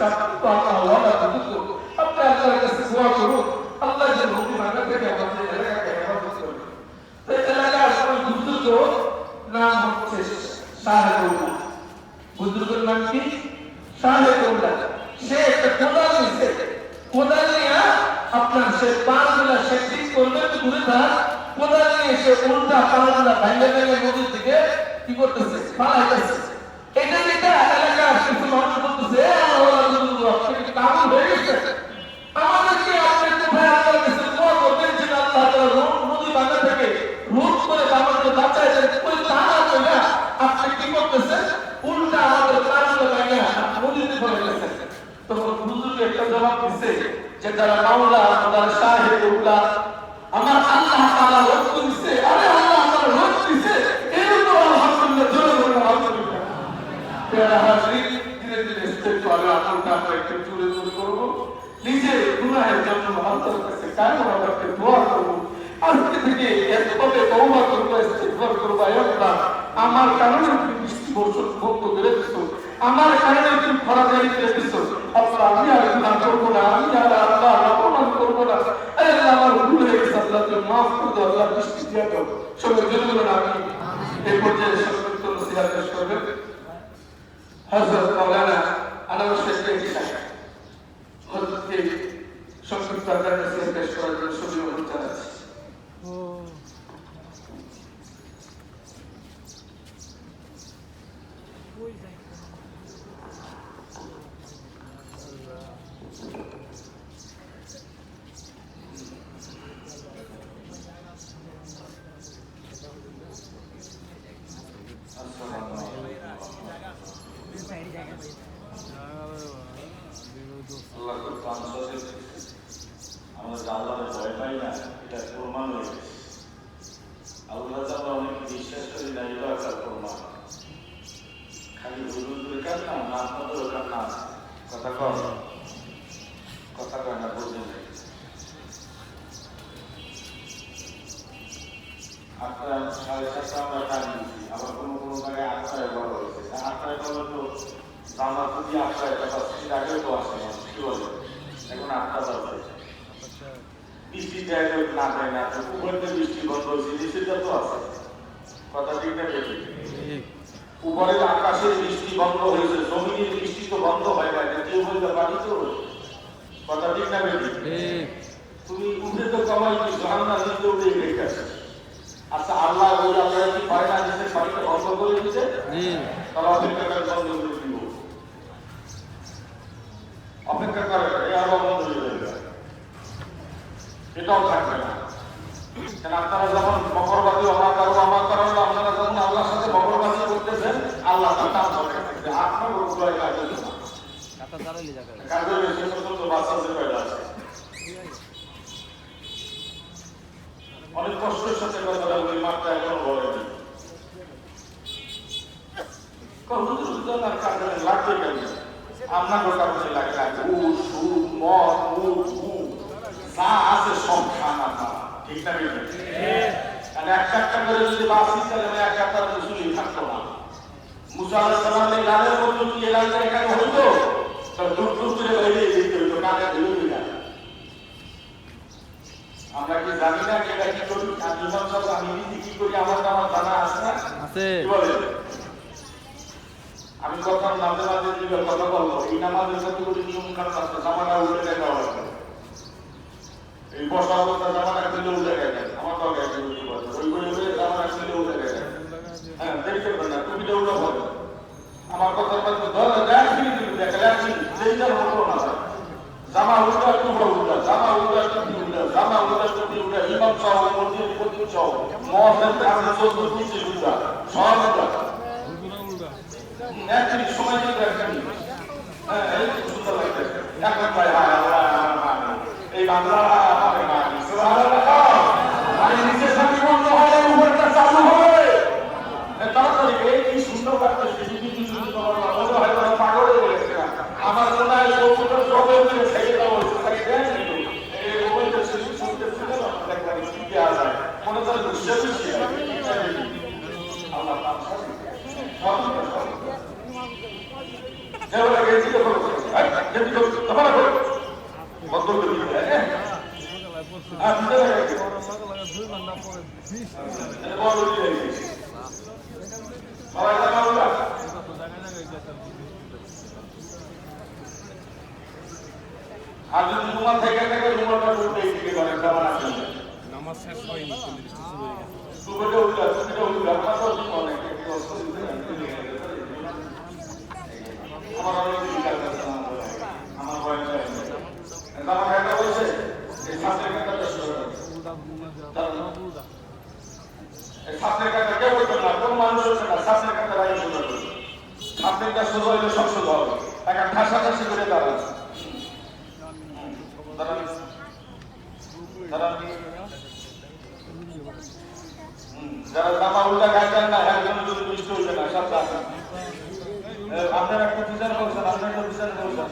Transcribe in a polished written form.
কাছে আপনি তো আল্লাহ ওয়ালা বুজুর্গ, আপনি আল্লাহর কাছে দোয়া করুন আল্লাহ যেন নদী ভাঙা থেকে আমাদের এলাকাকে হেফাজত করে। তো এলাকার সবাই বুজুর্গ নাম হচ্ছে শাহেদুল্লাহ। বুজুর্গের নাম কি? শাহেদুল্লাহ। সে একটা কোদাল নিছে, কোদাল নিয়ে আপনার সে পানগুলা সে ঠিক করবে ঘুরে থাক, কোদাল নিয়ে সে উল্টা পানগুলা ভাঙে ভাঙে নদীর দিকে কি করতেছে, পালাইতেছে। এটা যেটা এলাকার কিছু মানুষ বলতেছে আপনি কাবুল হয়ে গেছে, আমাদেরকে আপনি কোথায় আল্লাহর কাছে দোয়া করবেন যে আল্লাহ তাআলা নদী ভাঙা থেকে রোধ করে আমাদের বাঁচায় দেন। ওই তারা কই না, আপনি কি করতেছেন, উল্টা আমাদের পানগুলা ভাঙে নদীতে পড়ে গেছে। তখন হুজুর একটা জবাব দিচ্ছে যে যারা মাওলা তারা শাহেদুল্লাহ, আমার আল্লাহ তাআলা রোধ করেছে। আরে আল্লাহ আমার রোধ দিয়েছে, এর তো আলহামদুলিল্লাহ জোরে বলুন আলহামদুলিল্লাহ। প্রিয় হাজির, ধীরে ধীরে ইস্তেগফার আমলটা আমরা একটু জোরে জোরে করব, নিজের গুনাহের জন্য আল্লাহর কাছে কায়মত করতে দোয়া করব। আজকে থেকে এভাবে তওবা করব, ইস্তেগফার করব। আল্লাহ আমার কারণে তুমি বৃষ্টি বর্ষণ বন্ধ করে দিছো, আমার কারণে তুমি খরাদারি করে দিছো। আল্লাহ আমি আর গুনাহ করব না, আমি আর আল্লাহ অপমান করব না। আল্লাহ আমার ভুল হয়ে গেছে, আল্লাহ তুমি মাফ করে দাও, আল্লাহ বৃষ্টি দিয়ে দাও। সবাই জোরে বলুন আমিন। এই পর্যায়ে সংক্ষিপ্ত নসিহত পেশ করবেন হযরত মাওলানা আনোয়ার শেখ সাহেব। হযরতকে সংক্ষিপ্ত আকারে নসিহত পেশ করার জন্য সবিনয় অনুরোধ জানাচ্ছি। উপরের আকাশের বৃষ্টি বন্ধ হয়েছে, জমিনের বৃষ্টি তো বন্ধ হয় না, কেউ বলতে পারি তো কথা ঠিক না বেশি। তুমি উঠে তো কমাই কি জাহান্নাম নিতে উঠে রেখে আছে। আচ্ছা আল্লাহ বলে আমরা কি পারে না দেশের পানিটা বন্ধ করে দিতে, তাহলে অপেক্ষা করে বন্ধ করে দিব, অপেক্ষা করে আরো বন্ধ হয়ে যাবে, এটাও থাকবে না। কেন আপনারা যখন মকরবাদী আমার কারণ আপনারা যখন আল্লাহর সাথে মকরবাদী করতেছেন, আল্লাহ আপনার অনেক কষ্টের সাথে কথা বলি, মাত্রা এখন বলেনি লাগবে কেন আপনার কাছে লাগে না, ঘুষ সুদ মদ মুখ যা আছে সব খান আপনারা, ঠিক না? একটা একটা করে যদি বাসি তাহলে একটা একটা মুসলিম থাকতো না। মুসা আলাইহিস সালামের লালের মধ্যে কি লালটা এখানে হইতো, তাহলে দূর দূর করে বাইরে যেতে হইতো, কানে ধুয়ে না। আমরা কি জানি না এটা কি করি? আমি ইমাম সাহেব আমি নিজে কি করি আমার জানা আছে না? আছে। কি বলে আমি কথা মাঝে মাঝে দিবে কথা বলবো, এই নামাজের সাথে করে নিয়ম কানুন আছে, জামাটা উল্টে দেখা হবে, এই বসা অবস্থা জামাটা দিলে উল্টে গেছে, আমার তো গেছে ওই বলে জামাটা দিলে উল্টে গেছে। হ্যাঁ দেখতে পারেন না, তুমি তো উল্টো বলো আমার কথার মধ্যে ধরো দেখি দেখা যাচ্ছি সেইটা হলো না, জামা উল্টা টুকরো উল্টা, জামা উল্টা টুকরো উল্টা, জামা উল্টা টুকরো উল্টা, ইমাম সহ মসজিদ প্রতি সহ মহাসেন কাছে চলতে নিচে উল্টা, সব উল্টা একই সময় দিতে একই। হ্যাঁ এই সুন্দর লাগছে এখন ভাই হায় আল্লাহ এই বাংলা আমাকে মানি সুবহানাল্লাহ। মানে নিচে সাথে বন্ধ হয় উপরটা চালু হবে তাড়াতাড়ি, এই কি সুন্দর লাগছে যদি তোমার মনে হয় না পাগল হয়ে গেছে না। আমার মনে হয় কবুতর জবে করে ছেড়ে দেওয়া হয়েছে, তাকে দেন কিন্তু এই মোবাইলটা শিশু শুনতে শুনতে দেখবেন কি দেওয়া যায় মনে করে বিশ্বাস আল্লাহ সব যেভাবে গেছি যদি তোমার বন্ধ করে দিবে হ্যাঁ আর দিতে লাগে বন্ধ দিয়ে দিবে সবাই জানা হলো আর যদি তোমার থেকে তোমারটা করতে দিতে পারে কেমন আছে নামাজ শেষ হয়নি শুরু হয়ে গেছে তুমি উল্টা আমার তো অনেক আমার অনেক চিন্তা করছে আমার ভয় লাগে আমার একটা বলছে এই ছাত্রের কথা শুরু করে এই ছাত্রের কথা কেউ বলতো না কোন মানুষ হচ্ছে না ছাত্রের কথা রাই শুরু করে ছাত্রের কাছে শুরু হইলে সব শুরু হবে একটা ঠাসাঠাসি করে দাঁড়ায় যারা জামা উল্টা গাইতেন না একজন যদি দুষ্ট হইবে না সব আপনার একটা বিচার করছেন আপনার একটা বিচার করছেন